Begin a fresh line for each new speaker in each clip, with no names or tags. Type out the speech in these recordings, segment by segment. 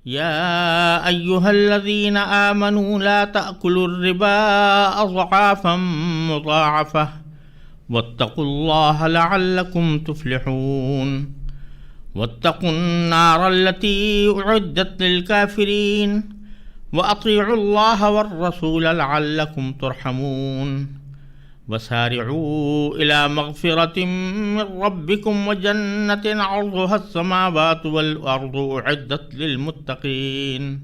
يا أيها الذين آمنوا لا تأكلوا الربا أضعافا مضاعفة واتقوا الله لعلكم تفلحون واتقوا النار التي أعدت للكافرين وأطيعوا الله والرسول لعلكم ترحمون وسارعوا إلى مغفرة من ربكم وجنة عرضها السماوات والأرض أعدت للمتقين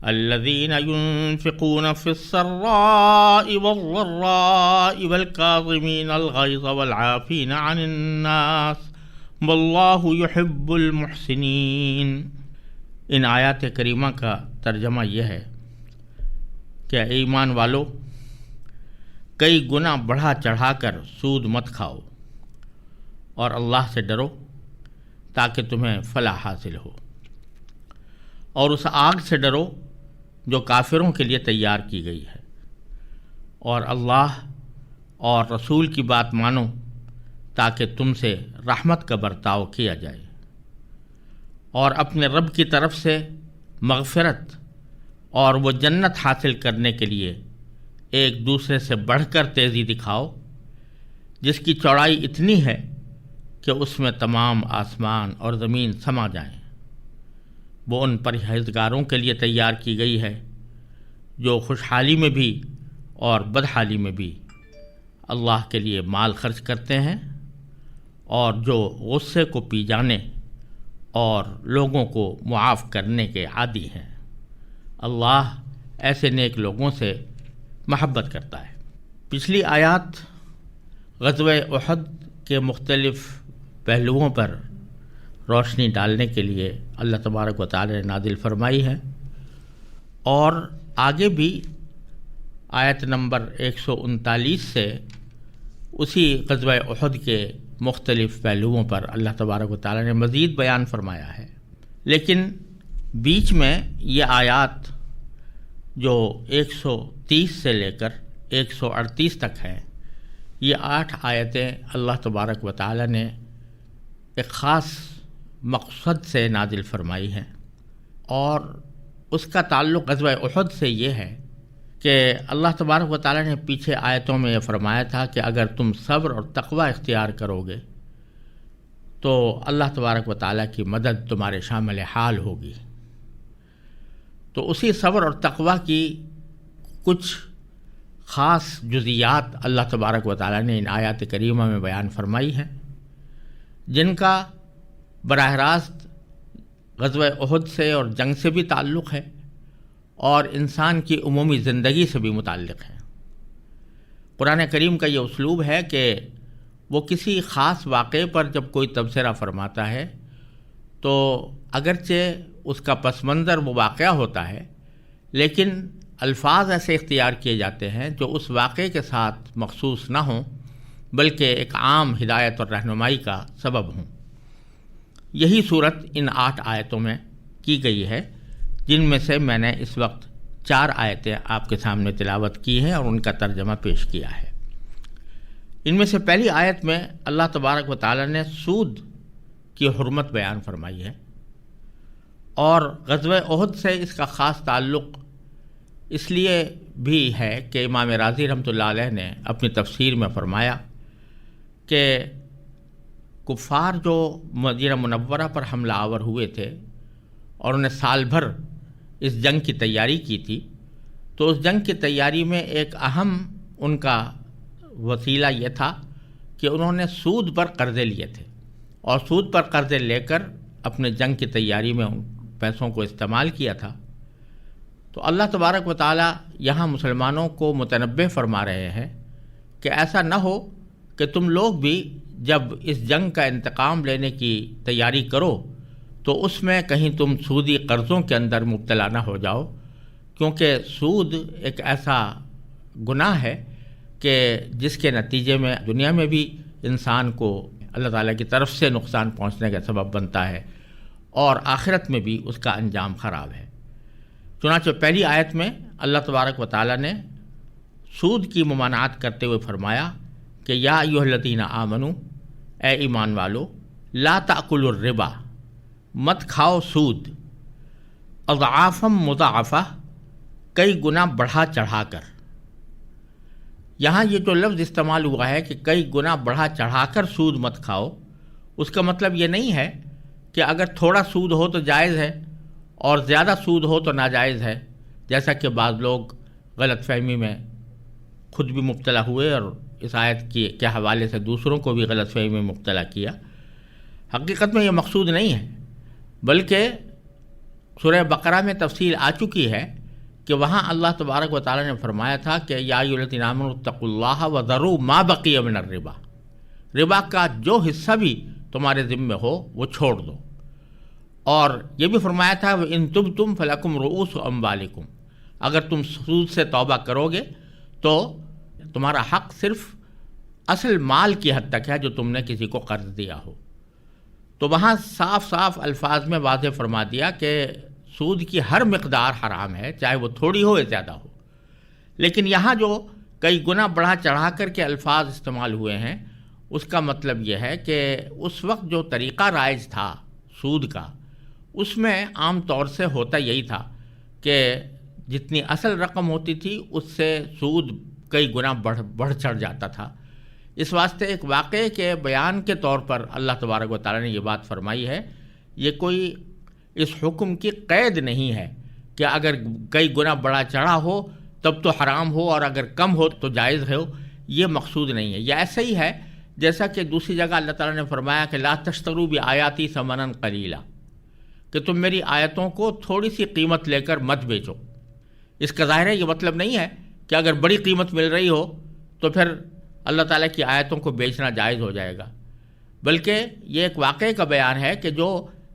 الذين ينفقون في السراء والضراء والكاظمين الغيظ والعافين عن الناس والله يحب المحسنين۔ ان آیات کریمہ کا ترجمہ یہ ہے کہ اے ایمان والو، کئی گنا بڑھا چڑھا کر سود مت کھاؤ اور اللہ سے ڈرو تاکہ تمہیں فلاح حاصل ہو، اور اس آگ سے ڈرو جو کافروں کے لیے تیار کی گئی ہے، اور اللہ اور رسول کی بات مانو تاکہ تم سے رحمت کا برتاؤ کیا جائے، اور اپنے رب کی طرف سے مغفرت اور وہ جنت حاصل کرنے کے لیے ایک دوسرے سے بڑھ کر تیزی دکھاؤ جس کی چوڑائی اتنی ہے کہ اس میں تمام آسمان اور زمین سما جائیں۔ وہ ان پرہیزگاروں کے لیے تیار کی گئی ہے جو خوشحالی میں بھی اور بدحالی میں بھی اللہ کے لیے مال خرچ کرتے ہیں، اور جو غصے کو پی جانے اور لوگوں کو معاف کرنے کے عادی ہیں۔ اللہ ایسے نیک لوگوں سے محبت کرتا ہے۔ پچھلی آیات غزوہ احد کے مختلف پہلوؤں پر روشنی ڈالنے کے لیے اللہ تبارک و تعالی نے نازل فرمائی ہے، اور آگے بھی آیت نمبر 139 سے اسی غزوہ احد کے مختلف پہلوؤں پر اللہ تبارک و تعالی نے مزید بیان فرمایا ہے، لیکن بیچ میں یہ آیات جو 130 سے لے کر 138 تک ہیں، یہ 8 آیتیں اللہ تبارک و تعالی نے ایک خاص مقصد سے نازل فرمائی ہیں، اور اس کا تعلق غزوہ احد سے یہ ہے کہ اللہ تبارک و تعالی نے پیچھے آیتوں میں یہ فرمایا تھا کہ اگر تم صبر اور تقوی اختیار کرو گے تو اللہ تبارک و تعالی کی مدد تمہارے شامل حال ہوگی۔ تو اسی صبر اور تقوی کی کچھ خاص جزیات اللہ تبارک و تعالی نے ان آیات کریمہ میں بیان فرمائی ہیں، جن کا براہ راست غزوہ احد سے اور جنگ سے بھی تعلق ہے، اور انسان کی عمومی زندگی سے بھی متعلق ہے۔ قرآن کریم کا یہ اسلوب ہے کہ وہ کسی خاص واقعے پر جب کوئی تبصرہ فرماتا ہے تو اگرچہ اس کا پس منظر وہ واقعہ ہوتا ہے، لیکن الفاظ ایسے اختیار کیے جاتے ہیں جو اس واقعے کے ساتھ مخصوص نہ ہوں بلکہ ایک عام ہدایت اور رہنمائی کا سبب ہوں۔ یہی صورت ان 8 آیتوں میں کی گئی ہے، جن میں سے میں نے اس وقت 4 آیتیں آپ کے سامنے تلاوت کی ہیں اور ان کا ترجمہ پیش کیا ہے۔ ان میں سے پہلی آیت میں اللہ تبارک و تعالی نے سود کی حرمت بیان فرمائی ہے، اور غزوہ احد سے اس کا خاص تعلق اس لیے بھی ہے کہ امام رازی رحمۃ اللہ علیہ نے اپنی تفسیر میں فرمایا کہ کفار جو مدینہ منورہ پر حملہ آور ہوئے تھے اور انہیں سال بھر اس جنگ کی تیاری کی تھی، تو اس جنگ کی تیاری میں ایک اہم ان کا وسیلہ یہ تھا کہ انہوں نے سود پر قرضے لیے تھے، اور سود پر قرضے لے کر اپنے جنگ کی تیاری میں ان پیسوں کو استعمال کیا تھا۔ تو اللہ تبارک و تعالی یہاں مسلمانوں کو متنبہ فرما رہے ہیں کہ ایسا نہ ہو کہ تم لوگ بھی جب اس جنگ کا انتقام لینے کی تیاری کرو تو اس میں کہیں تم سودی قرضوں کے اندر مبتلا نہ ہو جاؤ، کیونکہ سود ایک ایسا گناہ ہے کہ جس کے نتیجے میں دنیا میں بھی انسان کو اللہ تعالیٰ کی طرف سے نقصان پہنچنے کا سبب بنتا ہے، اور آخرت میں بھی اس کا انجام خراب ہے۔ چنانچہ پہلی آیت میں اللہ تبارک و تعالیٰ نے سود کی ممانعت کرتے ہوئے فرمایا کہ یا ایھا الذین آمنو، اے ایمان والو، لا تأکلوا الربا، مت کھاؤ سود۔ اضعافا مضاعفہ، کئی گنا بڑھا چڑھا کر۔ یہاں یہ جو لفظ استعمال ہوا ہے کہ کئی گنا بڑھا چڑھا کر سود مت کھاؤ، اس کا مطلب یہ نہیں ہے کہ اگر تھوڑا سود ہو تو جائز ہے اور زیادہ سود ہو تو ناجائز ہے، جیسا کہ بعض لوگ غلط فہمی میں خود بھی مبتلا ہوئے اور اس آیت کے حوالے سے دوسروں کو بھی غلط فہمی میں مبتلا کیا۔ حقیقت میں یہ مقصود نہیں ہے، بلکہ سورہ بقرہ میں تفصیل آ چکی ہے کہ وہاں اللہ تبارک و تعالی نے فرمایا تھا کہ یا ایھا الذین آمنوا اتقوا اللہ وذروا ما بقی من الربا، ربا کا جو حصہ بھی تمہارے ذمہ ہو وہ چھوڑ دو، اور یہ بھی فرمایا تھا وَإِن تُبْتُمْ فَلَكُمْ رُؤُوسُ أَمْوَالِكُمْ، اگر تم سود سے توبہ کرو گے تو تمہارا حق صرف اصل مال کی حد تک ہے جو تم نے کسی کو قرض دیا ہو۔ تو وہاں صاف صاف الفاظ میں واضح فرما دیا کہ سود کی ہر مقدار حرام ہے، چاہے وہ تھوڑی ہو یا زیادہ ہو۔ لیکن یہاں جو کئی گنا بڑھا چڑھا کر کے الفاظ استعمال ہوئے ہیں، اس کا مطلب یہ ہے کہ اس وقت جو طریقہ رائج تھا سود کا، اس میں عام طور سے ہوتا یہی تھا کہ جتنی اصل رقم ہوتی تھی اس سے سود کئی گنا بڑھ چڑھ جاتا تھا۔ اس واسطے ایک واقعے کے بیان کے طور پر اللہ تبارک و تعالی نے یہ بات فرمائی ہے۔ یہ کوئی اس حکم کی قید نہیں ہے کہ اگر کئی گنا بڑا چڑھا ہو تب تو حرام ہو اور اگر کم ہو تو جائز ہو، یہ مقصود نہیں ہے۔ یہ ایسا ہی ہے جیسا کہ دوسری جگہ اللہ تعالیٰ نے فرمایا کہ لا تشتروا بآیاتی ثمنا قلیلا، کہ تم میری آیتوں کو تھوڑی سی قیمت لے کر مت بیچو۔ اس کا ظاہر ہے یہ مطلب نہیں ہے کہ اگر بڑی قیمت مل رہی ہو تو پھر اللہ تعالیٰ کی آیتوں کو بیچنا جائز ہو جائے گا، بلکہ یہ ایک واقعے کا بیان ہے کہ جو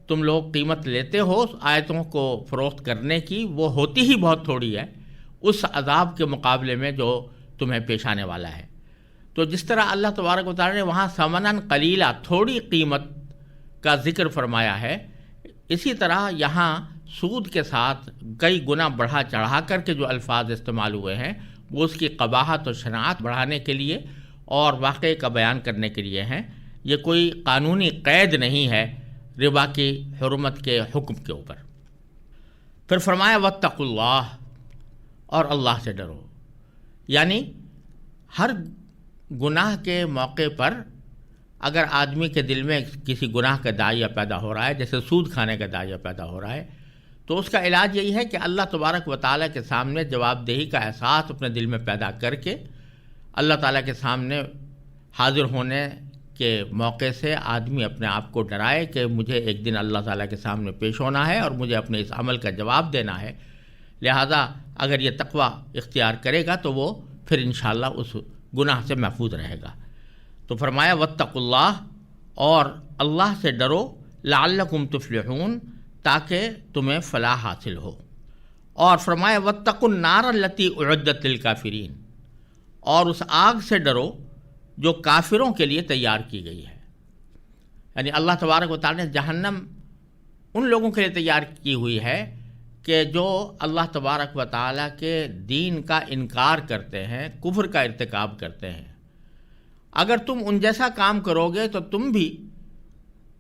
تم لوگ قیمت لیتے ہو آیتوں کو فروخت کرنے کی، وہ ہوتی ہی بہت تھوڑی ہے اس عذاب کے مقابلے میں جو تمہیں پیش آنے والا ہے۔ تو جس طرح اللہ تبارک و تعالیٰ نے وہاں ثمناً قلیلا، تھوڑی قیمت کا ذکر فرمایا ہے، اسی طرح یہاں سود کے ساتھ کئی گنا بڑھا چڑھا کر کے جو الفاظ استعمال ہوئے ہیں وہ اس کی قباحت و شناعت بڑھانے کے لیے اور واقعے کا بیان کرنے کے لیے ہیں۔ یہ کوئی قانونی قید نہیں ہے ربا کی حرمت کے حکم کے اوپر۔ پھر فرمایا واتقوا اللہ، اور اللہ سے ڈرو، یعنی ہر گناہ کے موقع پر اگر آدمی کے دل میں کسی گناہ کا داعیہ پیدا ہو رہا ہے، جیسے سود کھانے کا داعیہ پیدا ہو رہا ہے، تو اس کا علاج یہی ہے کہ اللہ تبارک و تعالیٰ کے سامنے جواب دہی کا احساس اپنے دل میں پیدا کر کے اللہ تعالیٰ کے سامنے حاضر ہونے کے موقع سے آدمی اپنے آپ کو ڈرائے کہ مجھے ایک دن اللہ تعالیٰ کے سامنے پیش ہونا ہے اور مجھے اپنے اس عمل کا جواب دینا ہے، لہذا اگر یہ تقوی اختیار کرے گا تو وہ پھر انشاءاللہ اس گناہ سے محفوظ رہے گا۔ تو فرمایا واتقوا اللہ، اور اللہ سے ڈرو، لعلکم تفلحون، تاکہ تمہیں فلاح حاصل ہو۔ اور فرمایا واتقوا النار التی اعدت للکافرین، اور اس آگ سے ڈرو جو کافروں کے لیے تیار کی گئی ہے۔ یعنی اللہ تبارک و تعالی نے جہنم ان لوگوں کے لیے تیار کی ہوئی ہے کہ جو اللہ تبارک و تعالیٰ کے دین کا انکار کرتے ہیں، کفر کا ارتکاب کرتے ہیں۔ اگر تم ان جیسا کام کرو گے تو تم بھی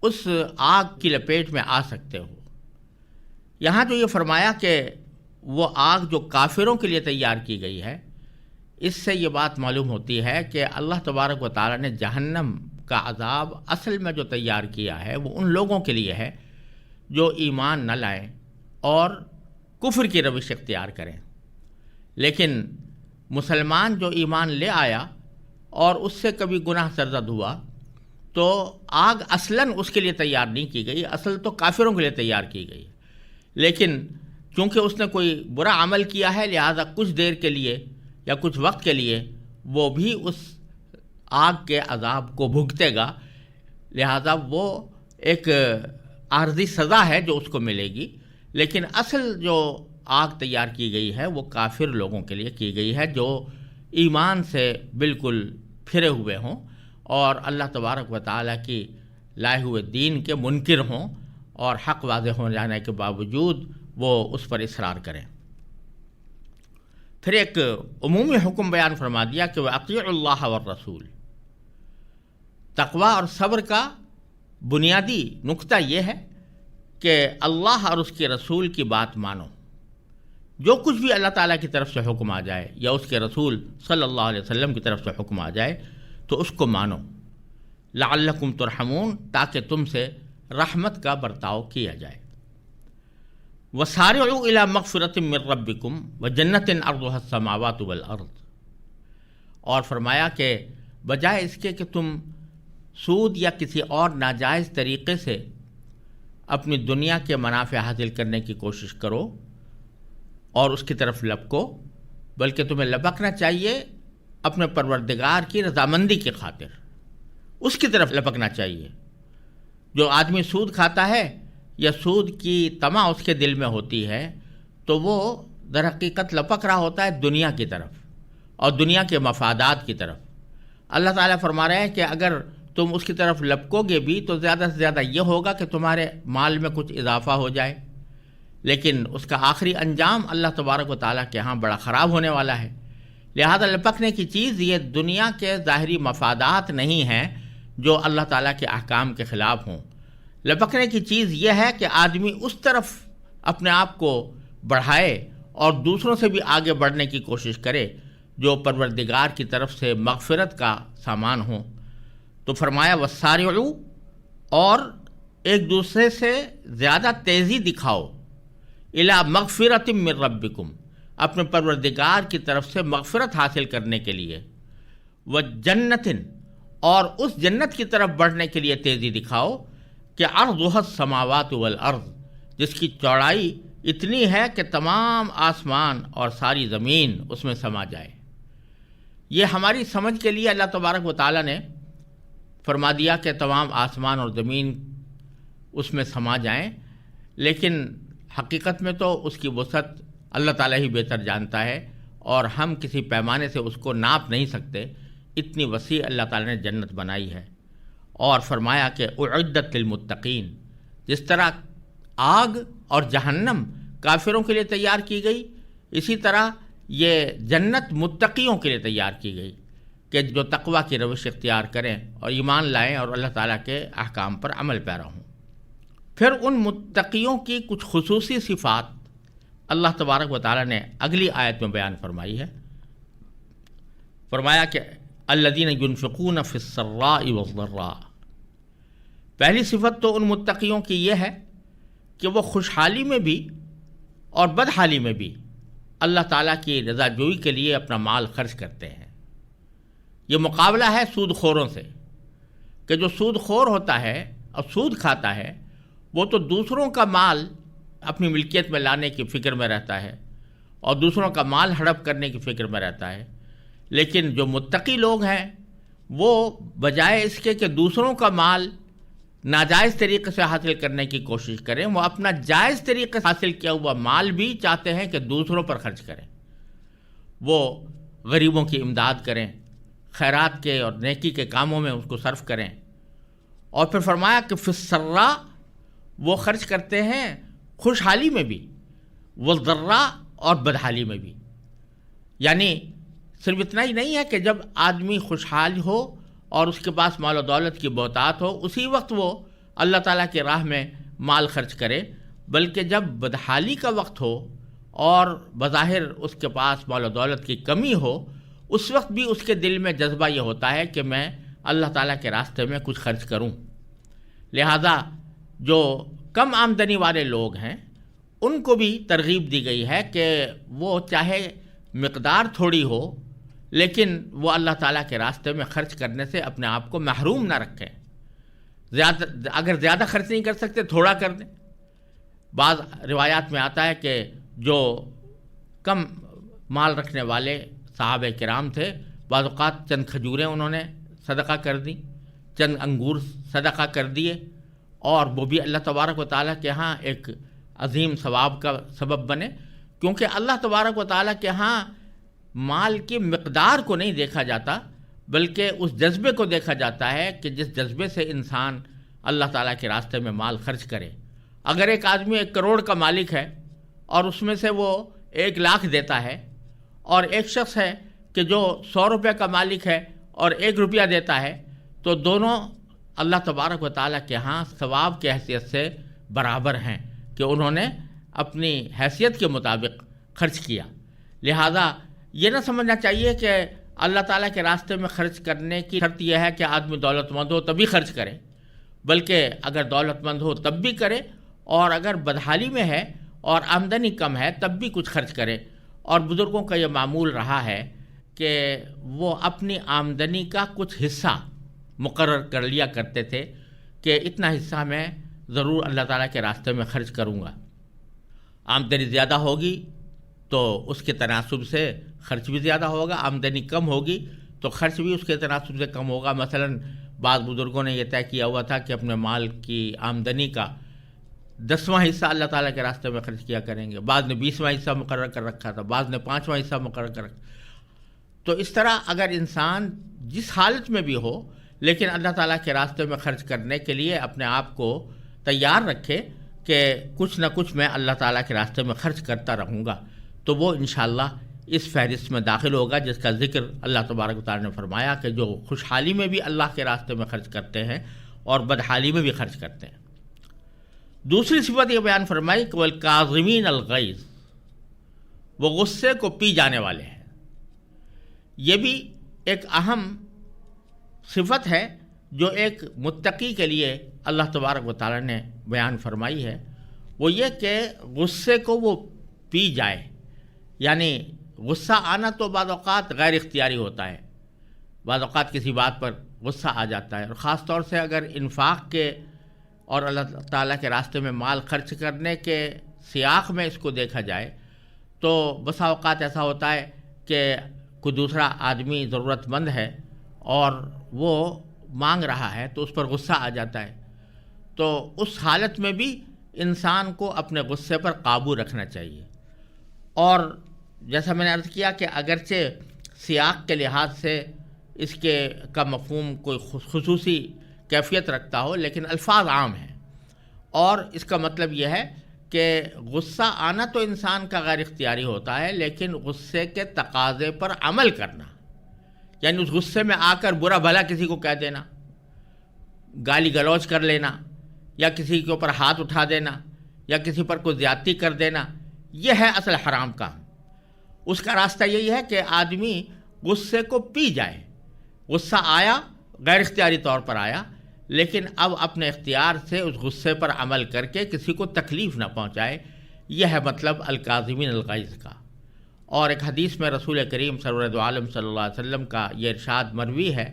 اس آگ کی لپیٹ میں آ سکتے ہو۔ یہاں جو یہ فرمایا کہ وہ آگ جو کافروں کے لیے تیار کی گئی ہے، اس سے یہ بات معلوم ہوتی ہے کہ اللہ تبارک و تعالیٰ نے جہنم کا عذاب اصل میں جو تیار کیا ہے وہ ان لوگوں کے لیے ہے جو ایمان نہ لائیں اور کفر کی روش اختیار کریں۔ لیکن مسلمان جو ایمان لے آیا اور اس سے کبھی گناہ سرزد ہوا تو آگ اصلاً اس کے لیے تیار نہیں کی گئی، اصل تو کافروں کے لیے تیار کی گئی، لیکن چونکہ اس نے کوئی برا عمل کیا ہے لہذا کچھ دیر کے لیے یا کچھ وقت کے لیے وہ بھی اس آگ کے عذاب کو بھگتے گا، لہذا وہ ایک عارضی سزا ہے جو اس کو ملے گی، لیکن اصل جو آگ تیار کی گئی ہے وہ کافر لوگوں کے لیے کی گئی ہے جو ایمان سے بالکل پھرے ہوئے ہوں اور اللہ تبارک و تعالیٰ کی لائے ہوئے دین کے منکر ہوں اور حق واضح ہو جانے کے باوجود وہ اس پر اصرار کریں۔ پھر ایک عمومی حکم بیان فرما دیا کہ وَأَطِيعُوا اللَّهَ وَالرَّسُولَ۔ تقویٰ اور صبر کا بنیادی نقطہ یہ ہے کہ اللہ اور اس کے رسول کی بات مانو، جو کچھ بھی اللہ تعالیٰ کی طرف سے حکم آ جائے یا اس کے رسول صلی اللہ علیہ وسلم کی طرف سے حکم آ جائے تو اس کو مانو، لعلکم ترحمون، تاکہ تم سے رحمت کا برتاؤ کیا جائے۔ وسارعوا الی مغفرۃ من ربکم وجنۃ عرضها السماوات والارض، اور فرمایا کہ بجائے اس کے کہ تم سود یا کسی اور ناجائز طریقے سے اپنی دنیا کے منافع حاصل کرنے کی کوشش کرو اور اس کی طرف لپکو، بلکہ تمہیں لپکنا چاہیے اپنے پروردگار کی رضامندی کی خاطر، اس کی طرف لپکنا چاہیے۔ جو آدمی سود کھاتا ہے یا سود کی طمع اس کے دل میں ہوتی ہے تو وہ در حقیقت لپک رہا ہوتا ہے دنیا کی طرف اور دنیا کے مفادات کی طرف۔ اللہ تعالیٰ فرما رہے ہیں کہ اگر تم اس کی طرف لپکو گے بھی تو زیادہ سے زیادہ یہ ہوگا کہ تمہارے مال میں کچھ اضافہ ہو جائے، لیکن اس کا آخری انجام اللہ تبارک و تعالیٰ کے ہاں بڑا خراب ہونے والا ہے۔ لہذا لپکنے کی چیز یہ دنیا کے ظاہری مفادات نہیں ہیں جو اللہ تعالیٰ کے احکام کے خلاف ہوں۔ لپکنے کی چیز یہ ہے کہ آدمی اس طرف اپنے آپ کو بڑھائے اور دوسروں سے بھی آگے بڑھنے کی کوشش کرے جو پروردگار کی طرف سے مغفرت کا سامان ہوں۔ تو فرمایا وسارعوا، اور ایک دوسرے سے زیادہ تیزی دکھاؤ، الی مغفرۃ من ربکم، اپنے پروردگار کی طرف سے مغفرت حاصل کرنے کے لیے، وجنۃ، اور اس جنت کی طرف بڑھنے کے لیے تیزی دکھاؤ کہ عرضها السماوات والارض، جس کی چوڑائی اتنی ہے کہ تمام آسمان اور ساری زمین اس میں سما جائے۔ یہ ہماری سمجھ کے لیے اللہ تبارک و تعالیٰ نے فرما دیا کہ تمام آسمان اور زمین اس میں سما جائیں، لیکن حقیقت میں تو اس کی وسعت اللہ تعالیٰ ہی بہتر جانتا ہے اور ہم کسی پیمانے سے اس کو ناپ نہیں سکتے، اتنی وسیع اللہ تعالیٰ نے جنت بنائی ہے۔ اور فرمایا کہ اعدت للمتقین، جس طرح آگ اور جہنم کافروں کے لیے تیار کی گئی، اسی طرح یہ جنت متقیوں کے لیے تیار کی گئی کہ جو تقوی کی روش اختیار کریں اور ایمان لائیں اور اللہ تعالیٰ کے احکام پر عمل پیرا ہوں۔ پھر ان متقیوں کی کچھ خصوصی صفات اللہ تبارک و تعالیٰ نے اگلی آیت میں بیان فرمائی ہے۔ فرمایا کہ الذین ینفقون فی السراء والضراء، پہلی صفت تو ان متقیوں کی یہ ہے کہ وہ خوشحالی میں بھی اور بدحالی میں بھی اللہ تعالیٰ کی رضا جوئی کے لیے اپنا مال خرچ کرتے ہیں۔ یہ مقابلہ ہے سود خوروں سے، کہ جو سود خور ہوتا ہے اور سود کھاتا ہے وہ تو دوسروں کا مال اپنی ملکیت میں لانے کی فکر میں رہتا ہے اور دوسروں کا مال ہڑپ کرنے کی فکر میں رہتا ہے، لیکن جو متقی لوگ ہیں وہ بجائے اس کے کہ دوسروں کا مال ناجائز طریقے سے حاصل کرنے کی کوشش کریں، وہ اپنا جائز طریقے سے حاصل کیا ہوا مال بھی چاہتے ہیں کہ دوسروں پر خرچ کریں، وہ غریبوں کی امداد کریں، خیرات کے اور نیکی کے کاموں میں اس کو صرف کریں۔ اور پھر فرمایا کہ فی السراء، وہ خرچ کرتے ہیں خوشحالی میں بھی، والضراء، اور بدحالی میں بھی۔ یعنی صرف اتنا ہی نہیں ہے کہ جب آدمی خوشحال ہو اور اس کے پاس مال و دولت کی بہتات ہو اسی وقت وہ اللہ تعالیٰ کی راہ میں مال خرچ کرے، بلکہ جب بدحالی کا وقت ہو اور بظاہر اس کے پاس مال و دولت کی کمی ہو اس وقت بھی اس کے دل میں جذبہ یہ ہوتا ہے کہ میں اللہ تعالیٰ کے راستے میں کچھ خرچ کروں۔ لہذا جو کم آمدنی والے لوگ ہیں ان کو بھی ترغیب دی گئی ہے کہ وہ چاہے مقدار تھوڑی ہو لیکن وہ اللہ تعالیٰ کے راستے میں خرچ کرنے سے اپنے آپ کو محروم نہ رکھیں۔ اگر زیادہ خرچ نہیں کر سکتے تھوڑا کر دیں۔ بعض روایات میں آتا ہے کہ جو کم مال رکھنے والے صحابہ کرام تھے بعض اوقات چند کھجوریں انہوں نے صدقہ کر دیں، چند انگور صدقہ کر دیے، اور وہ بھی اللہ تبارک و تعالیٰ کے ہاں ایک عظیم ثواب کا سبب بنے، کیونکہ اللہ تبارک و تعالیٰ کے ہاں مال کی مقدار کو نہیں دیکھا جاتا بلکہ اس جذبے کو دیکھا جاتا ہے کہ جس جذبے سے انسان اللہ تعالیٰ کے راستے میں مال خرچ کرے۔ اگر ایک آدمی 1 کروڑ کا مالک ہے اور اس میں سے وہ 1 لاکھ دیتا ہے، اور ایک شخص ہے کہ جو 100 روپے کا مالک ہے اور 1 روپیہ دیتا ہے، تو دونوں اللہ تبارک و تعالیٰ کے ہاں ثواب کی حیثیت سے برابر ہیں کہ انہوں نے اپنی حیثیت کے مطابق خرچ کیا۔ لہٰذا یہ نہ سمجھنا چاہیے کہ اللہ تعالیٰ کے راستے میں خرچ کرنے کی شرط یہ ہے کہ آدمی دولت مند ہو تبھی خرچ کرے، بلکہ اگر دولت مند ہو تب بھی کرے، اور اگر بدحالی میں ہے اور آمدنی کم ہے تب بھی کچھ خرچ کرے۔ اور بزرگوں کا یہ معمول رہا ہے کہ وہ اپنی آمدنی کا کچھ حصہ مقرر کر لیا کرتے تھے کہ اتنا حصہ میں ضرور اللہ تعالیٰ کے راستے میں خرچ کروں گا۔ آمدنی زیادہ ہوگی تو اس کے تناسب سے خرچ بھی زیادہ ہوگا، آمدنی کم ہوگی تو خرچ بھی اس کے تناسب سے کم ہوگا۔ مثلا بعض بزرگوں نے یہ طے کیا ہوا تھا کہ اپنے مال کی آمدنی کا 10واں حصہ اللہ تعالیٰ کے راستے میں خرچ کیا کریں گے، بعض نے 20واں حصہ مقرر کر رکھا تھا، بعض نے 5واں حصہ مقرر کر رکھا۔ تو اس طرح اگر انسان جس حالت میں بھی ہو لیکن اللہ تعالیٰ کے راستے میں خرچ کرنے کے لیے اپنے آپ کو تیار رکھے کہ کچھ نہ کچھ میں اللہ تعالیٰ کے راستے میں خرچ کرتا رہوں گا، تو وہ انشاءاللہ اس فہرست میں داخل ہوگا جس کا ذکر اللہ تبارک و تعالیٰ نے فرمایا کہ جو خوشحالی میں بھی اللہ کے راستے میں خرچ کرتے ہیں اور بدحالی میں بھی خرچ کرتے ہیں۔ دوسری صفت یہ بیان فرمائی کہ والکاظمین الغیظ، وہ غصے کو پی جانے والے ہیں۔ یہ بھی ایک اہم صفت ہے جو ایک متقی کے لیے اللہ تبارک و تعالیٰ نے بیان فرمائی ہے، وہ یہ کہ غصے کو وہ پی جائے۔ یعنی غصہ آنا تو بعض اوقات غیر اختیاری ہوتا ہے، بعض اوقات کسی بات پر غصہ آ جاتا ہے، اور خاص طور سے اگر انفاق کے اور اللہ تعالیٰ کے راستے میں مال خرچ کرنے کے سیاق میں اس کو دیکھا جائے تو بسا اوقات ایسا ہوتا ہے کہ کوئی دوسرا آدمی ضرورت مند ہے اور وہ مانگ رہا ہے تو اس پر غصہ آ جاتا ہے۔ تو اس حالت میں بھی انسان کو اپنے غصے پر قابو رکھنا چاہیے، اور جیسا میں نے عرض کیا کہ اگرچہ سیاق کے لحاظ سے اس کے کا مفہوم کوئی خصوصی کیفیت رکھتا ہو لیکن الفاظ عام ہیں، اور اس کا مطلب یہ ہے کہ غصہ آنا تو انسان کا غیر اختیاری ہوتا ہے، لیکن غصے کے تقاضے پر عمل کرنا، یعنی اس غصے میں آ کر برا بھلا کسی کو کہہ دینا، گالی گلوچ کر لینا، یا کسی کے اوپر ہاتھ اٹھا دینا، یا کسی پر کوئی زیادتی کر دینا، یہ ہے اصل حرام کام۔ اس کا راستہ یہی ہے کہ آدمی غصے کو پی جائے۔ غصہ آیا، غیر اختیاری طور پر آیا، لیکن اب اپنے اختیار سے اس غصے پر عمل کر کے کسی کو تکلیف نہ پہنچائے۔ یہ ہے مطلب الکاظمین الغیظ کا۔ اور ایک حدیث میں رسول کریم سرور عالم صلی اللہ علیہ وسلم کا یہ ارشاد مروی ہے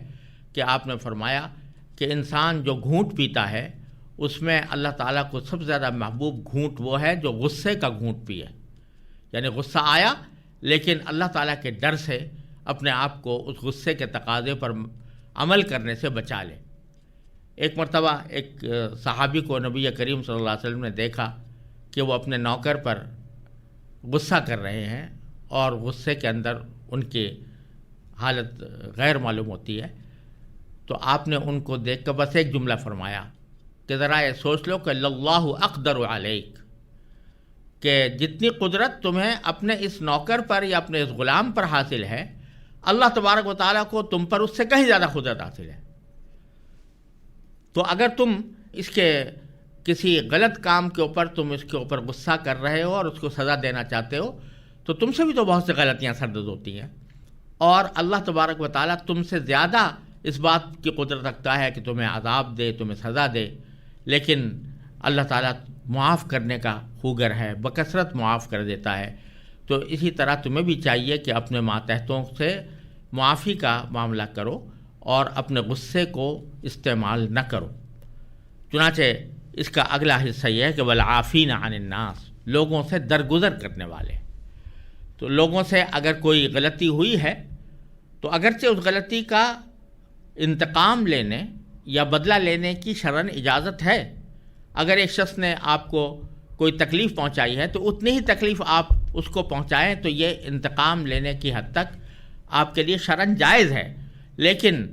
کہ آپ نے فرمایا کہ انسان جو گھونٹ پیتا ہے اس میں اللہ تعالیٰ کو سب سے زیادہ محبوب گھونٹ وہ ہے جو غصے کا گھونٹ پیے، یعنی غصہ آیا لیکن اللہ تعالیٰ کے ڈر سے اپنے آپ کو اس غصے کے تقاضے پر عمل کرنے سے بچا لے۔ ایک مرتبہ ایک صحابی کو نبی کریم صلی اللہ علیہ وسلم نے دیکھا کہ وہ اپنے نوکر پر غصہ کر رہے ہیں اور غصے کے اندر ان کی حالت غیر معلوم ہوتی ہے، تو آپ نے ان کو دیکھ کر بس ایک جملہ فرمایا کہ ذرا یہ سوچ لو کہ اللہ اقدر علیک، کہ جتنی قدرت تمہیں اپنے اس نوکر پر یا اپنے اس غلام پر حاصل ہے، اللہ تبارک و تعالیٰ کو تم پر اس سے کہیں زیادہ قدرت حاصل ہے۔ تو اگر تم اس کے کسی غلط کام کے اوپر تم اس کے اوپر غصہ کر رہے ہو اور اس کو سزا دینا چاہتے ہو تو تم سے بھی تو بہت سی غلطیاں سرزد ہوتی ہیں، اور اللہ تبارک و تعالیٰ تم سے زیادہ اس بات کی قدرت رکھتا ہے کہ تمہیں عذاب دے، تمہیں سزا دے، لیکن اللہ تعالیٰ معاف کرنے کا خوگر ہے، بکثرت معاف کر دیتا ہے۔ تو اسی طرح تمہیں بھی چاہیے کہ اپنے ماتحتوں سے معافی کا معاملہ کرو اور اپنے غصے کو استعمال نہ کرو۔ چنانچہ اس کا اگلا حصہ یہ ہے کہ والعافین عن الناس، لوگوں سے درگزر کرنے والے۔ تو لوگوں سے اگر کوئی غلطی ہوئی ہے تو اگرچہ اس غلطی کا انتقام لینے یا بدلہ لینے کی شرعاً اجازت ہے، اگر ایک شخص نے آپ کو کوئی تکلیف پہنچائی ہے تو اتنی ہی تکلیف آپ اس کو پہنچائیں تو یہ انتقام لینے کی حد تک آپ کے لیے شرعاً جائز ہے۔ لیکن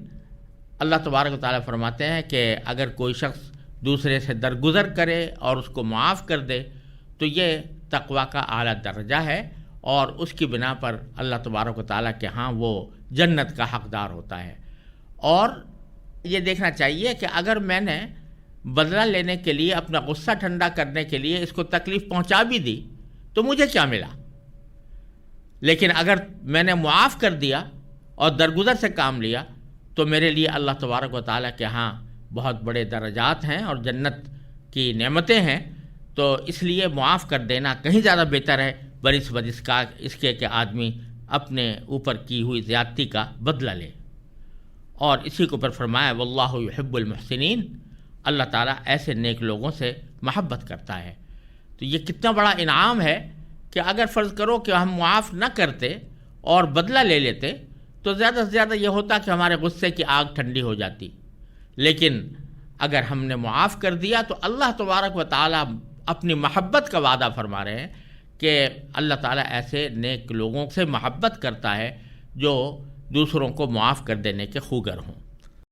اللہ تبارک و تعالیٰ فرماتے ہیں کہ اگر کوئی شخص دوسرے سے درگزر کرے اور اس کو معاف کر دے تو یہ تقویٰ کا اعلیٰ درجہ ہے، اور اس کی بنا پر اللہ تبارک و تعالیٰ کے ہاں وہ جنت کا حقدار ہوتا ہے۔ اور یہ دیکھنا چاہیے کہ اگر میں نے بدلہ لینے کے لیے، اپنا غصہ ٹھنڈا کرنے کے لیے اس کو تکلیف پہنچا بھی دی تو مجھے کیا ملا؟ لیکن اگر میں نے معاف کر دیا اور درگزر سے کام لیا تو میرے لیے اللہ تبارک و تعالیٰ کے ہاں بہت بڑے درجات ہیں اور جنت کی نعمتیں ہیں، تو اس لیے معاف کر دینا کہیں زیادہ بہتر ہے بنسبت اس کے کہ آدمی اپنے اوپر کی ہوئی زیادتی کا بدلہ لے۔ اور اسی کو پر فرمایا واللہ یحب المحسنین، اللہ تعالیٰ ایسے نیک لوگوں سے محبت کرتا ہے۔ تو یہ کتنا بڑا انعام ہے کہ اگر فرض کرو کہ ہم معاف نہ کرتے اور بدلہ لے لیتے تو زیادہ سے زیادہ یہ ہوتا کہ ہمارے غصے کی آگ ٹھنڈی ہو جاتی، لیکن اگر ہم نے معاف کر دیا تو اللہ تبارک و تعالیٰ اپنی محبت کا وعدہ فرما رہے ہیں کہ اللہ تعالیٰ ایسے نیک لوگوں سے محبت کرتا ہے جو دوسروں کو معاف کر دینے کے خوگر ہوں۔